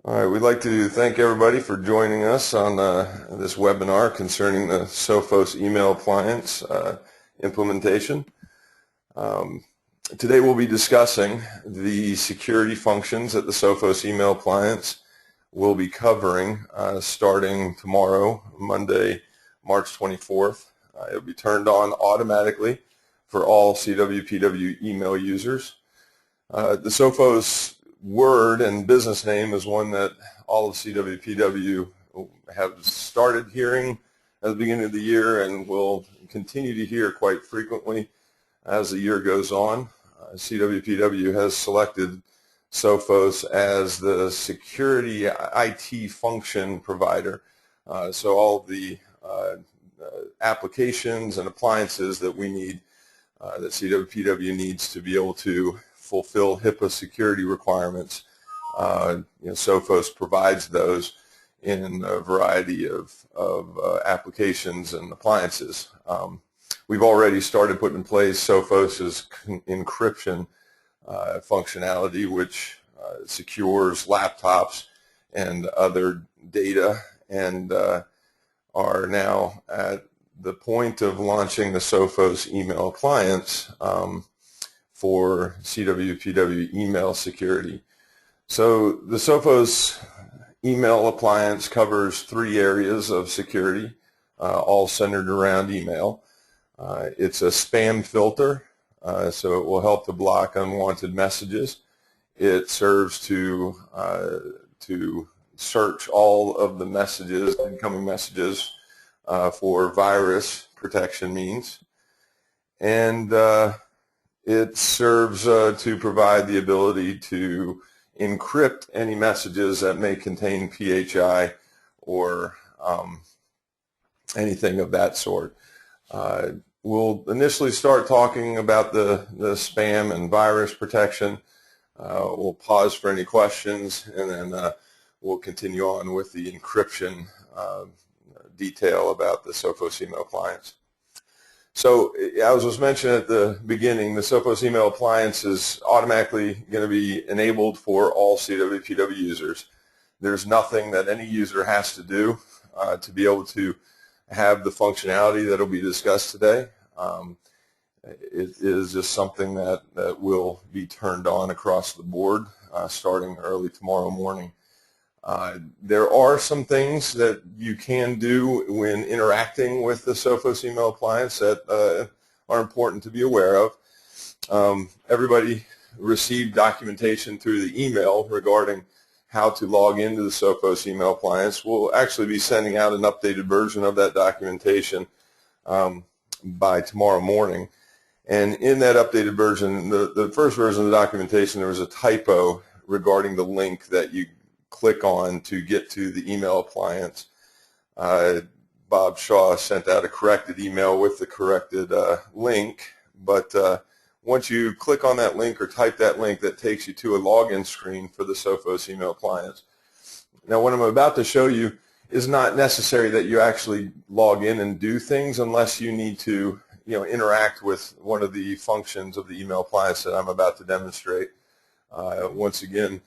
All right, we'd like to thank everybody for joining us on this webinar concerning the Sophos email appliance implementation. Today we'll be discussing the security functions that the Sophos email appliance will be covering starting tomorrow, Monday, March 24th. It'll be turned on automatically for all CWPW email users. The Sophos word and business name is one that all of CWPW have started hearing at the beginning of the year and will continue to hear quite frequently as the year goes on. CWPW has selected Sophos as the security IT function provider. So all the applications and appliances that we need, that CWPW needs to be able to fulfill HIPAA security requirements. Sophos provides those in a variety of applications and appliances. We've already started putting in place Sophos' encryption functionality, which secures laptops and other data, and are now at the point of launching the Sophos email appliance for CWPW email security. So the Sophos email appliance covers three areas of security, all centered around email. It's a spam filter, so it will help to block unwanted messages. It serves to search all of the messages, incoming messages, for virus protection means. And it serves to provide the ability to encrypt any messages that may contain PHI or anything of that sort. We'll initially start talking about the spam and virus protection. We'll pause for any questions, and then we'll continue on with the encryption detail about the Sophos email appliance. So as was mentioned at the beginning, the Sophos email appliance is automatically going to be enabled for all CWPW users. There's nothing that any user has to do to be able to have the functionality that will be discussed today. It is just something that will be turned on across the board starting early tomorrow morning. There are some things that you can do when interacting with the Sophos email appliance that are important to be aware of. Everybody received documentation through the email regarding how to log into the Sophos email appliance. We'll actually be sending out an updated version of that documentation by tomorrow morning. And in that updated version, the first version of the documentation, there was a typo regarding the link that you click on to get to the email appliance. Bob Shaw sent out a corrected email with the corrected link, but once you click on that link or type that link, that takes you to a login screen for the Sophos email appliance. Now, what I'm about to show you is not necessary that you actually log in and do things unless you need to interact with one of the functions of the email appliance that I'm about to demonstrate. Once again,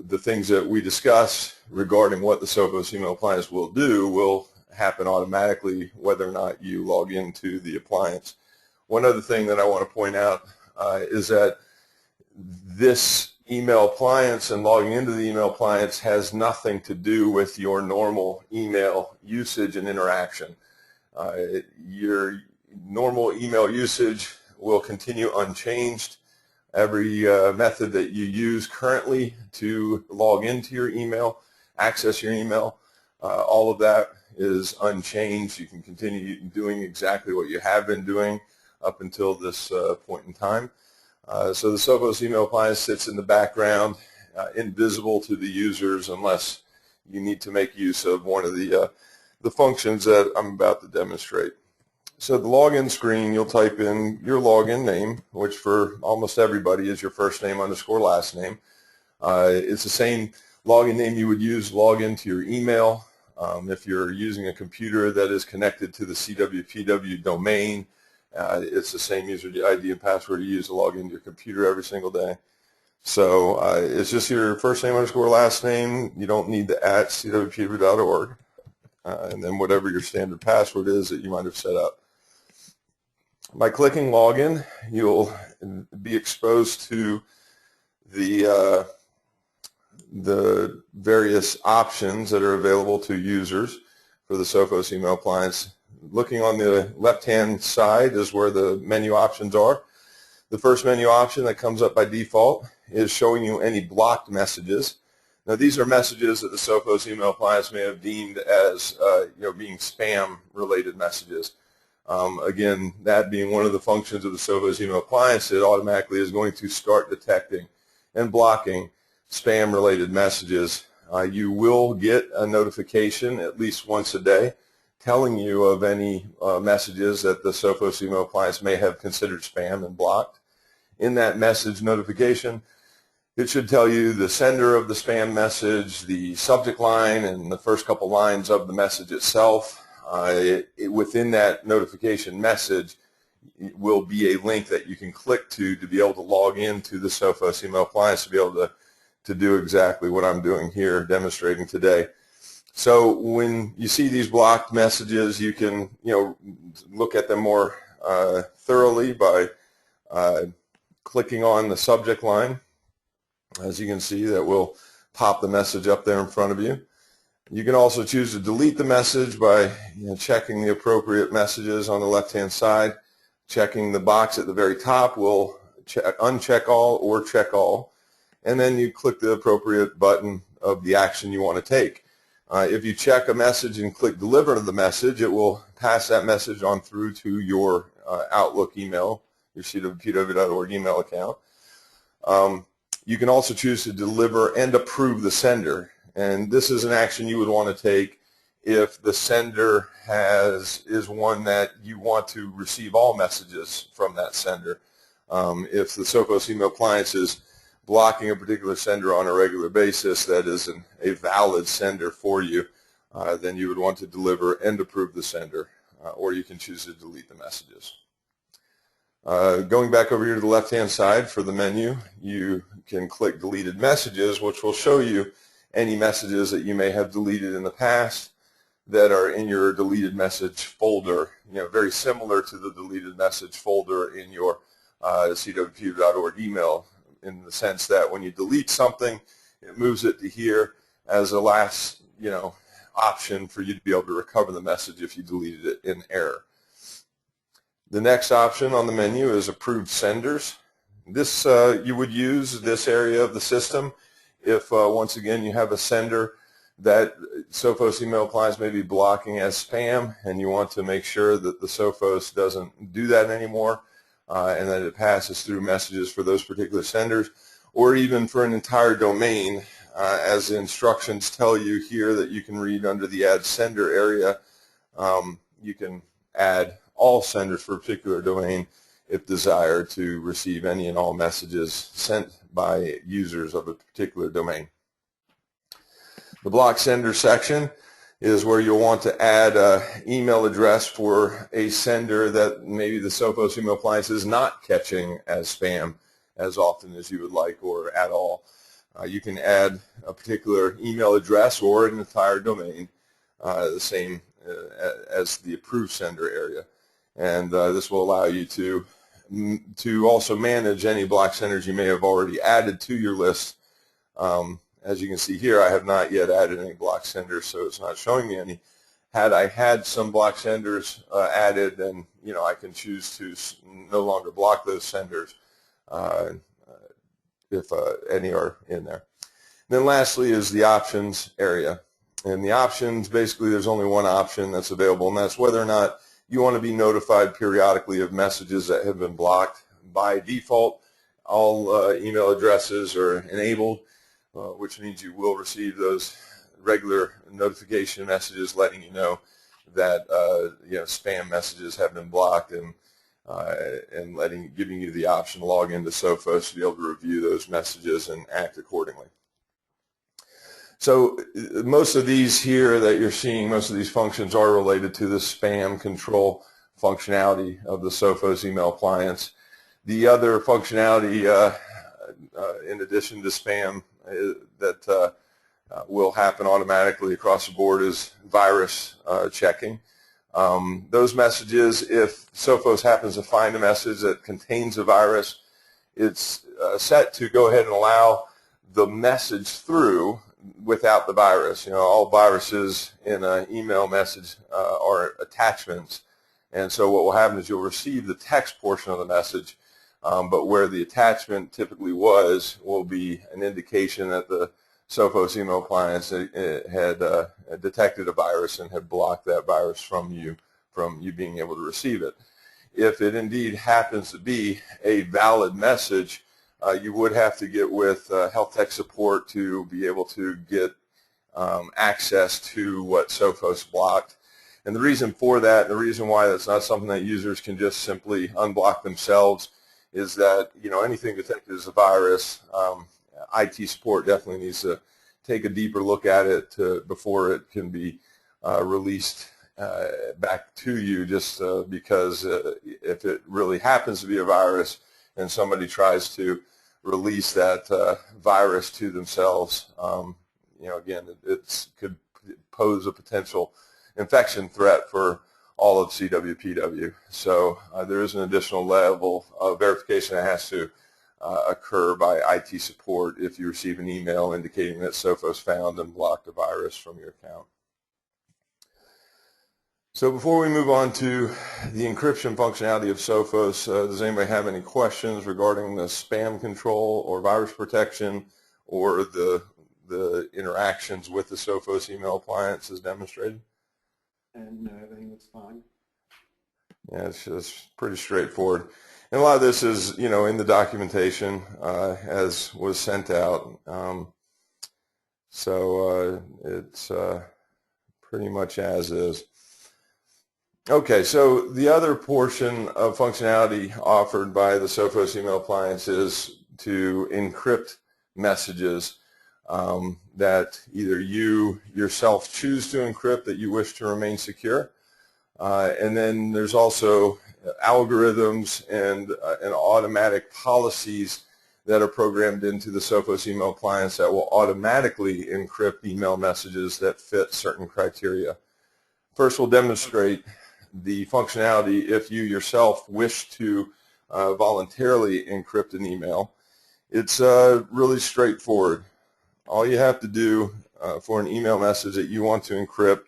the things that we discuss regarding what the Sophos email appliance will do will happen automatically whether or not you log into the appliance. One other thing that I want to point out is that this email appliance and logging into the email appliance has nothing to do with your normal email usage and interaction. Your normal email usage will continue unchanged. Every method that you use currently to log into your email, access your email, all of that is unchanged. You can continue doing exactly what you have been doing up until this point in time. So the Sophos email appliance sits in the background, invisible to the users unless you need to make use of one of the functions that I'm about to demonstrate. So the login screen, you'll type in your login name, which for almost everybody is your first name _ last name. It's the same login name you would use to log into your email. If you're using a computer that is connected to the CWPW domain, it's the same user ID and password you use to log into your computer every single day. So it's just your first name underscore last name. You don't need the at cwp.org. And then whatever your standard password is that you might have set up. By clicking login, you'll be exposed to the various options that are available to users for the Sophos email appliance. Looking on the left-hand side is where the menu options are. The first menu option that comes up by default is showing you any blocked messages. Now, these are messages that the Sophos email appliance may have deemed as being spam-related messages. Again, that being one of the functions of the Sophos email appliance, it automatically is going to start detecting and blocking spam-related messages. You will get a notification at least once a day telling you of any messages that the Sophos email appliance may have considered spam and blocked. In that message notification, it should tell you the sender of the spam message, the subject line, and the first couple lines of the message itself. Within that notification message will be a link that you can click to be able to log into the Sophos email appliance to be able to do exactly what I'm doing here, demonstrating today. So when you see these blocked messages, you can look at them more thoroughly by clicking on the subject line. As you can see, that will pop the message up there in front of you. You can also choose to delete the message by checking the appropriate messages on the left-hand side. Checking the box at the very top will uncheck all or check all, and then you click the appropriate button of the action you want to take. If you check a message and click deliver to the message, it will pass that message on through to your Outlook email, your cwp.org email account. You can also choose to deliver and approve the sender. And this is an action you would want to take if the sender is one that you want to receive all messages from that sender. If the Sophos email appliance is blocking a particular sender on a regular basis that is a valid sender for you, then you would want to deliver and approve the sender, or you can choose to delete the messages. Going back over here to the left-hand side for the menu, you can click deleted messages, which will show you any messages that you may have deleted in the past that are in your deleted message folder, very similar to the deleted message folder in your cwp.org email, in the sense that when you delete something, it moves it to here as a last option for you to be able to recover the message if you deleted it in error. The next option on the menu is approved senders. This you would use this area of the system if once again you have a sender that Sophos email appliance may be blocking as spam, and you want to make sure that the Sophos doesn't do that anymore, and that it passes through messages for those particular senders, or even for an entire domain, as the instructions tell you here that you can read under the add sender area. You can add all senders for a particular domain if desired to receive any and all messages sent by users of a particular domain. The block sender section is where you'll want to add an email address for a sender that maybe the Sophos email appliance is not catching as spam as often as you would like, or at all. You can add a particular email address or an entire domain, the same as the approved sender area. And this will allow you to also manage any block senders you may have already added to your list. As you can see here, I have not yet added any block senders, so it's not showing me any. Had I had some block senders added, then I can choose to no longer block those senders if any are in there. And then lastly is the options area. And the options, basically there's only one option that's available, and that's whether or not you want to be notified periodically of messages that have been blocked. By default, all email addresses are enabled, which means you will receive those regular notification messages letting you know that spam messages have been blocked, and giving you the option to log into Sophos to be able to review those messages and act accordingly. So most of these here that you're seeing, most of these functions are related to the spam control functionality of the Sophos email appliance. The other functionality in addition to spam, that will happen automatically across the board is virus checking. Those messages, if Sophos happens to find a message that contains a virus, it's set to go ahead and allow the message through without the virus. You know, all viruses in an email message are attachments, and so what will happen is you'll receive the text portion of the message, but where the attachment typically was will be an indication that the Sophos email appliance had detected a virus and had blocked that virus from you being able to receive it. If it indeed happens to be a valid message, you would have to get with health tech support to be able to get access to what Sophos blocked. And the reason for that, and the reason why that's not something that users can just simply unblock themselves, is that, you know, anything detected as a virus, IT support definitely needs to take a deeper look at it before it can be released back to you, just because if it really happens to be a virus and somebody tries to release that virus to themselves, you know, again, it could pose a potential infection threat for all of CWPW. So there is an additional level of verification that has to occur by IT support if you receive an email indicating that Sophos found and blocked a virus from your account. So before we move on to the encryption functionality of Sophos, does anybody have any questions regarding the spam control or virus protection or the interactions with the Sophos email appliance as demonstrated? And no, everything looks fine. Yeah, it's just pretty straightforward. And a lot of this is, you know, in the documentation as was sent out. So it's pretty much as is. Okay, so the other portion of functionality offered by the Sophos email appliance is to encrypt messages that either you yourself choose to encrypt that you wish to remain secure. And then there's also algorithms and automatic policies that are programmed into the Sophos email appliance that will automatically encrypt email messages that fit certain criteria. First, we'll demonstrate the functionality if you yourself wish to voluntarily encrypt an email. It's really straightforward. All you have to do for an email message that you want to encrypt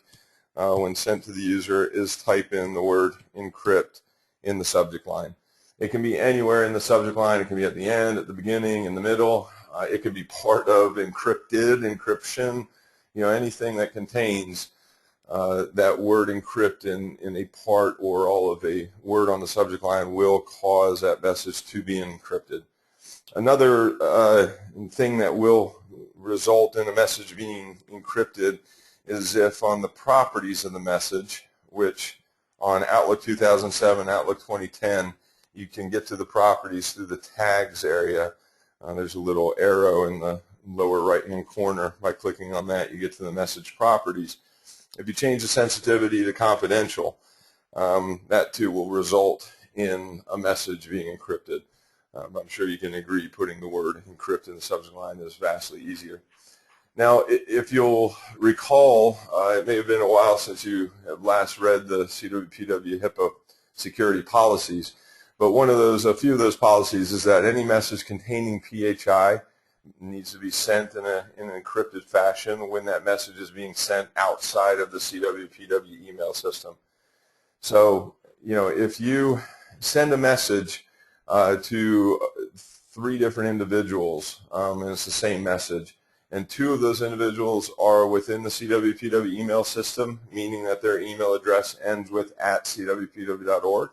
when sent to the user is type in the word encrypt in the subject line. It can be anywhere in the subject line. It can be at the end, at the beginning, in the middle. It could be part of encrypted, encryption, you know, anything that contains that word encrypt in a part or all of a word on the subject line will cause that message to be encrypted. Another thing that will result in a message being encrypted is if on the properties of the message, which on Outlook 2007, Outlook 2010, you can get to the properties through the tags area. There's a little arrow in the lower right-hand corner. By clicking on that, you get to the message properties. If you change the sensitivity to confidential, that too will result in a message being encrypted. I'm sure you can agree putting the word encrypt in the subject line is vastly easier. Now, if you'll recall, it may have been a while since you have last read the CWPW HIPAA security policies, but a few of those policies is that any message containing PHI needs to be sent in an encrypted fashion when that message is being sent outside of the CWPW email system. So, you know, if you send a message to 3 different individuals, and it's the same message, and 2 of those individuals are within the CWPW email system, meaning that their email address ends with @cwpw.org,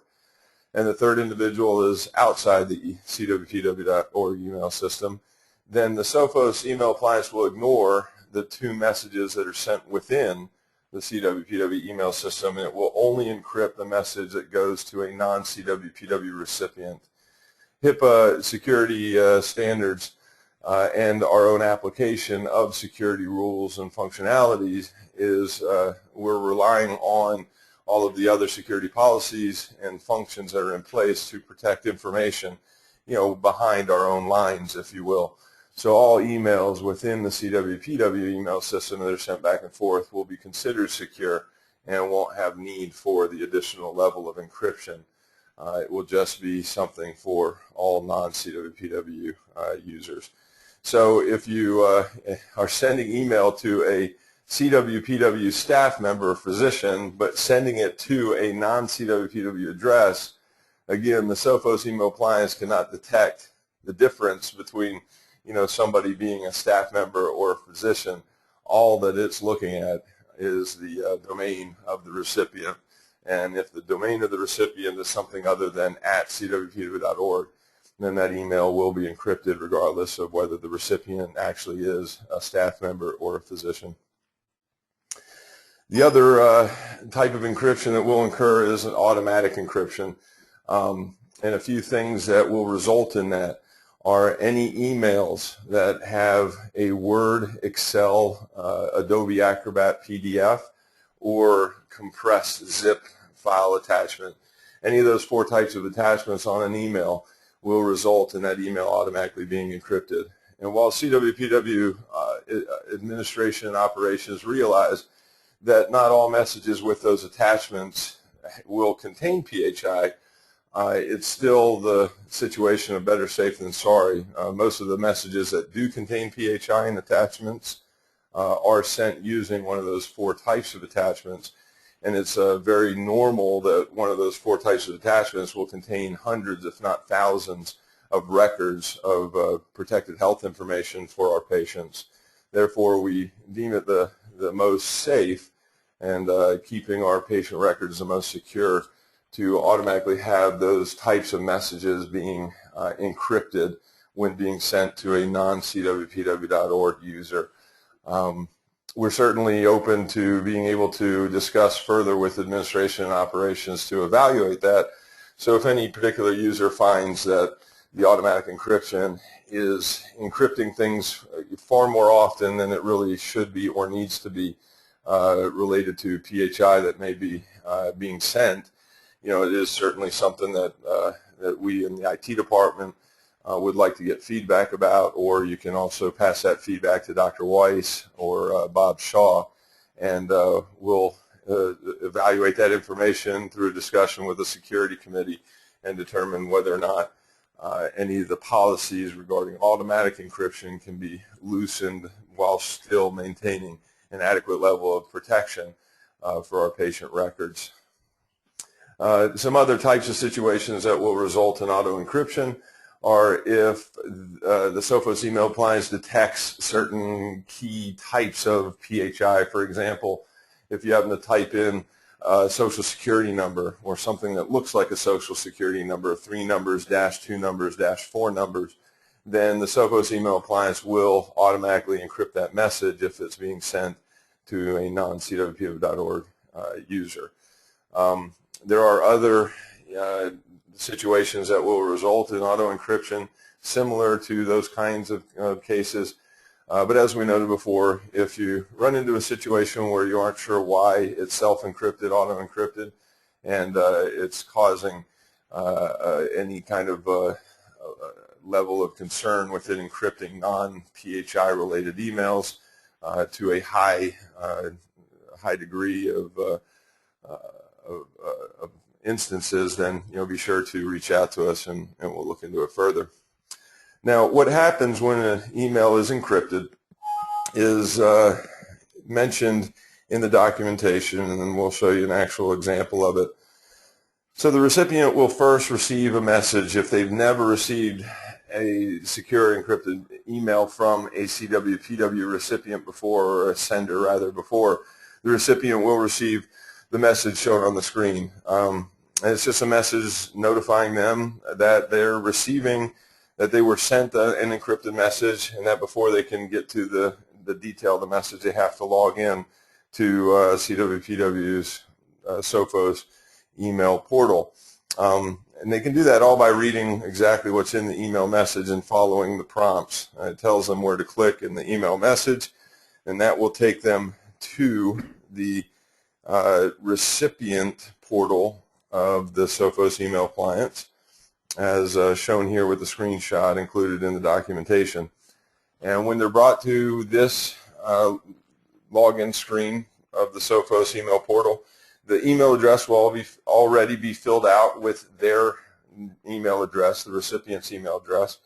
and the 3rd individual is outside the CWPW.org email system, then the Sophos email appliance will ignore the 2 messages that are sent within the CWPW email system, and it will only encrypt the message that goes to a non-CWPW recipient. HIPAA security standards and our own application of security rules and functionalities is we're relying on all of the other security policies and functions that are in place to protect information. behind our own lines, if you will. So all emails within the CWPW email system that are sent back and forth will be considered secure and won't have need for the additional level of encryption. It will just be something for all non-CWPW users. So if you are sending email to a CWPW staff member or physician, but sending it to a non-CWPW address, again, the Sophos email appliance cannot detect the difference between somebody being a staff member or a physician. All that it's looking at is the domain of the recipient. And if the domain of the recipient is something other than @cwpw.org, then that email will be encrypted regardless of whether the recipient actually is a staff member or a physician. The other type of encryption that will occur is an automatic encryption. And a few things that will result in that are any emails that have a Word, Excel, Adobe Acrobat PDF, or compressed zip file attachment. Any of those 4 types of attachments on an email will result in that email automatically being encrypted. And while CWPW administration and operations realize that not all messages with those attachments will contain PHI, it's still the situation of better safe than sorry. Most of the messages that do contain PHI and attachments are sent using one of those 4 types of attachments, and it's very normal that one of those 4 types of attachments will contain hundreds, if not thousands, of records of protected health information for our patients. Therefore, we deem it the most safe and keeping our patient records the most secure to automatically have those types of messages being encrypted when being sent to a non-cwpw.org user. We're certainly open to being able to discuss further with administration and operations to evaluate that. So if any particular user finds that the automatic encryption is encrypting things far more often than it really should be or needs to be related to PHI that may be being sent, it is certainly something that that we in the IT department would like to get feedback about, or you can also pass that feedback to Dr. Weiss or Bob Shaw, and we'll evaluate that information through a discussion with the security committee and determine whether or not any of the policies regarding automatic encryption can be loosened while still maintaining an adequate level of protection for our patient records. Some other types of situations that will result in auto encryption are if the Sophos email appliance detects certain key types of PHI. For example, if you happen to type in a social security number or something that looks like a social security number, 3 numbers, -2 numbers, -4 numbers, then the Sophos email appliance will automatically encrypt that message if it's being sent to a non-cwpw.org user. There are other situations that will result in auto encryption similar to those kinds of cases. But as we noted before, if you run into a situation where you aren't sure why it's self-encrypted, auto-encrypted, and it's causing any kind of level of concern with it encrypting non-PHI related emails to a high degree of instances, then be sure to reach out to us and we'll look into it further. Now, what happens when an email is encrypted is mentioned in the documentation, and then we'll show you an actual example of it. So the recipient will first receive a message if they've never received a secure encrypted email from a CWPW recipient before, or a sender rather, before. The recipient will receive the message shown on the screen. And it's just a message notifying them that they're receiving, that they were sent an encrypted message, and that before they can get to the detail of the message, they have to log in to CWPW's Sophos email portal. And they can do that all by reading exactly what's in the email message and following the prompts. It tells them where to click in the email message, and that will take them to the recipient portal of the Sophos email appliance. as shown here with the screenshot included in the documentation. And when they're brought to this login screen of the Sophos email portal, the email address will already be filled out with their email address, the recipient's email address,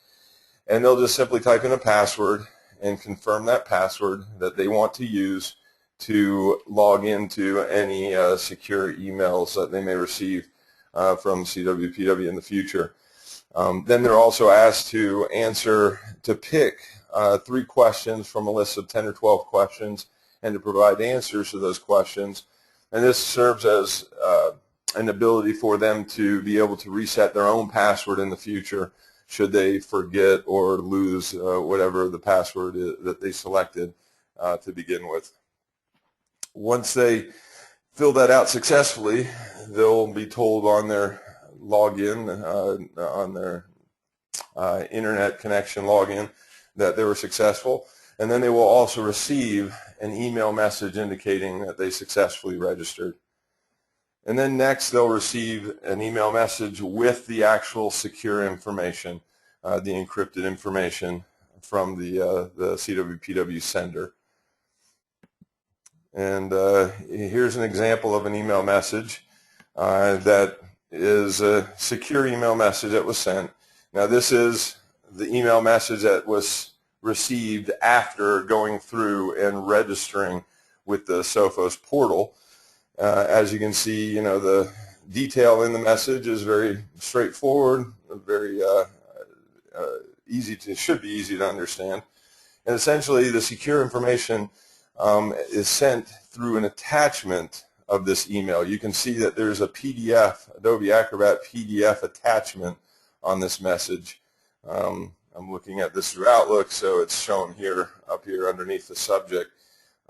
and they'll just simply type in a password and confirm that password that they want to use to log into any secure emails that they may receive from CWPW in the future. Then they're also asked to pick 3 questions from a list of 10 or 12 questions and to provide answers to those questions. And this serves as an ability for them to be able to reset their own password in the future should they forget or lose whatever the password is that they selected to begin with. Once they fill that out successfully, they'll be told on their login, on their internet connection login, that they were successful. And then they will also receive an email message indicating that they successfully registered. And then next they'll receive an email message with the actual secure information, the encrypted information from the CWPW sender. And here's an example of an email message that is a secure email message that was sent. Now this is the email message that was received after going through and registering with the Sophos portal. As you can see, the detail in the message is very straightforward, very should be easy to understand. And essentially the secure information is sent through an attachment of this email. You can see that there's a PDF, Adobe Acrobat PDF attachment on this message. I'm looking at this through Outlook, so it's shown here, up here underneath the subject.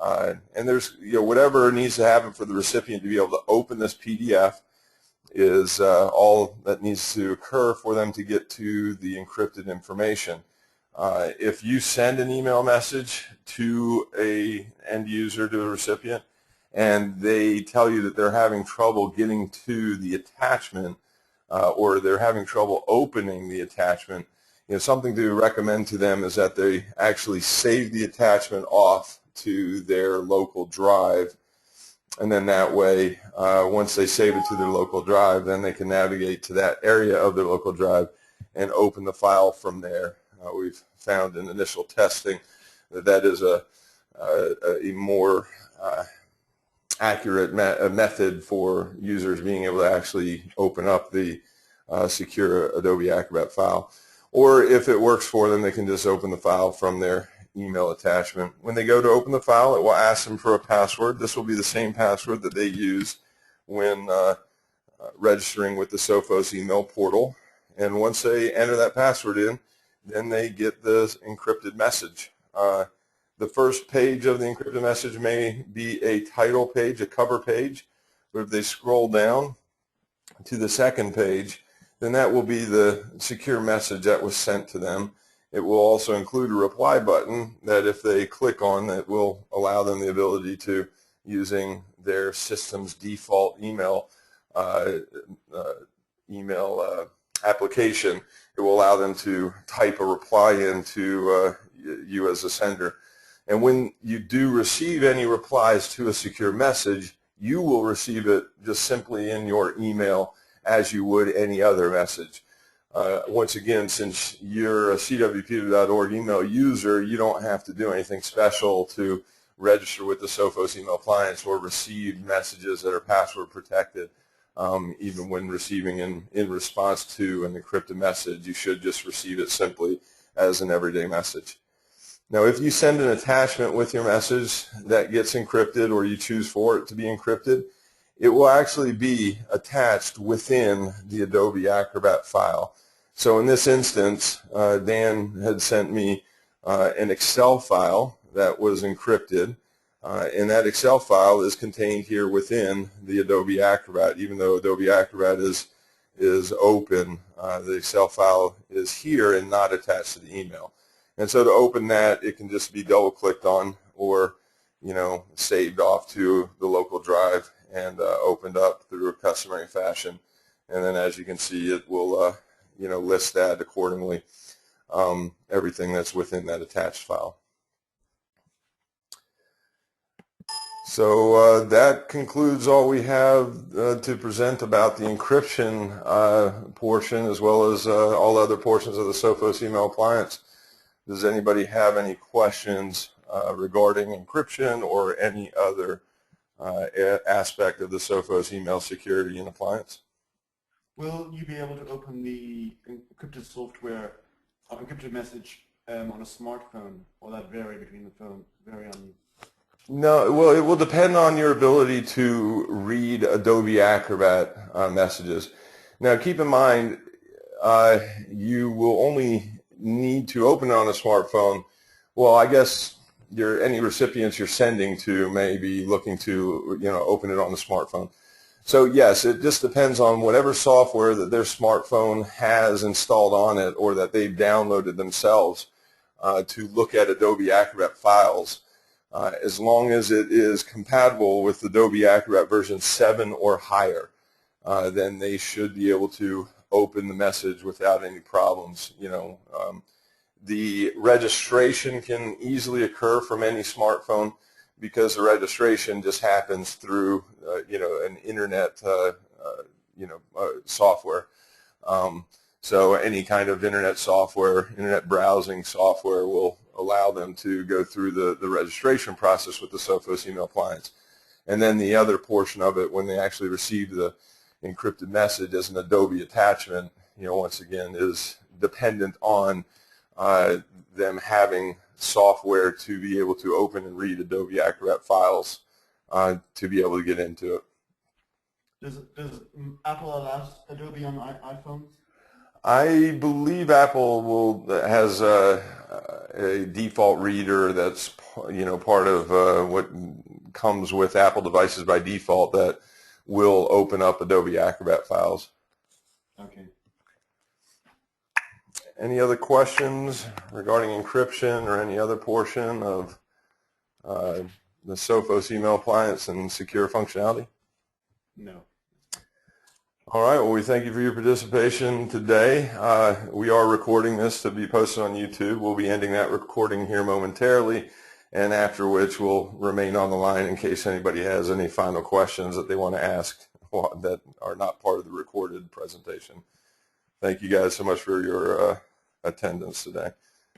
And there's, whatever needs to happen for the recipient to be able to open this PDF is all that needs to occur for them to get to the encrypted information. If you send an email message to a end user, to a recipient, and they tell you that they're having trouble getting to the attachment or they're having trouble opening the attachment, something to recommend to them is that they actually save the attachment off to their local drive, and then that way once they save it to their local drive, then they can navigate to that area of their local drive and open the file from there. We've found in initial testing that that is a more accurate method for users being able to actually open up the secure Adobe Acrobat file. Or if it works for them, they can just open the file from their email attachment. When they go to open the file, it will ask them for a password. This will be the same password that they use when registering with the Sophos email portal. And once they enter that password in, then they get the encrypted message. The first page of the encrypted message may be a title page, a cover page, but if they scroll down to the second page, then that will be the secure message that was sent to them. It will also include a reply button that if they click on, that will allow them the ability to, using their system's default email application, it will allow them to type a reply into you as a sender. And when you do receive any replies to a secure message, you will receive it just simply in your email as you would any other message. Once again, since you're a CWPW.org email user, you don't have to do anything special to register with the Sophos email clients or receive messages that are password protected. Even when receiving in response to an encrypted message, you should just receive it simply as an everyday message. Now, if you send an attachment with your message that gets encrypted, or you choose for it to be encrypted, it will actually be attached within the Adobe Acrobat file. So in this instance, Dan had sent me an Excel file that was encrypted, and that Excel file is contained here within the Adobe Acrobat. Even though Adobe Acrobat is open, the Excel file is here and not attached to the email. And so to open that, it can just be double-clicked on or, saved off to the local drive and opened up through a customary fashion. And then, as you can see, it will list that accordingly, everything that's within that attached file. So that concludes all we have to present about the encryption portion, as well as all other portions of the Sophos email appliance. Does anybody have any questions regarding encryption or any other aspect of the Sophos email security and appliance? Will you be able to open the encrypted software, encrypted message on a smartphone, or that vary between the phone, vary on? No, well, it will depend on your ability to read Adobe Acrobat messages. Now, keep in mind, you will only need to open it on a smartphone. Well, I guess any recipients you're sending to may be looking to, open it on the smartphone. So yes, it just depends on whatever software that their smartphone has installed on it or that they've downloaded themselves to look at Adobe Acrobat files. As long as it is compatible with Adobe Acrobat version 7 or higher, then they should be able to open the message without any problems. The registration can easily occur from any smartphone because the registration just happens through, an internet, software. So any kind of internet software, internet browsing software will allow them to go through the registration process with the Sophos email appliance. And then the other portion of it, when they actually receive the encrypted message as an Adobe attachment, once again, is dependent on them having software to be able to open and read Adobe Acrobat files to be able to get into it. Does Apple allow Adobe on iPhones? I believe Apple has a default reader that's part of what comes with Apple devices by default that will open up Adobe Acrobat files. Okay. Any other questions regarding encryption or any other portion of the Sophos email appliance and secure functionality? No. All right, well, we thank you for your participation today. We are recording this to be posted on YouTube. We'll be ending that recording here momentarily, and after which we'll remain on the line in case anybody has any final questions that they want to ask that are not part of the recorded presentation. Thank you guys so much for your attendance today.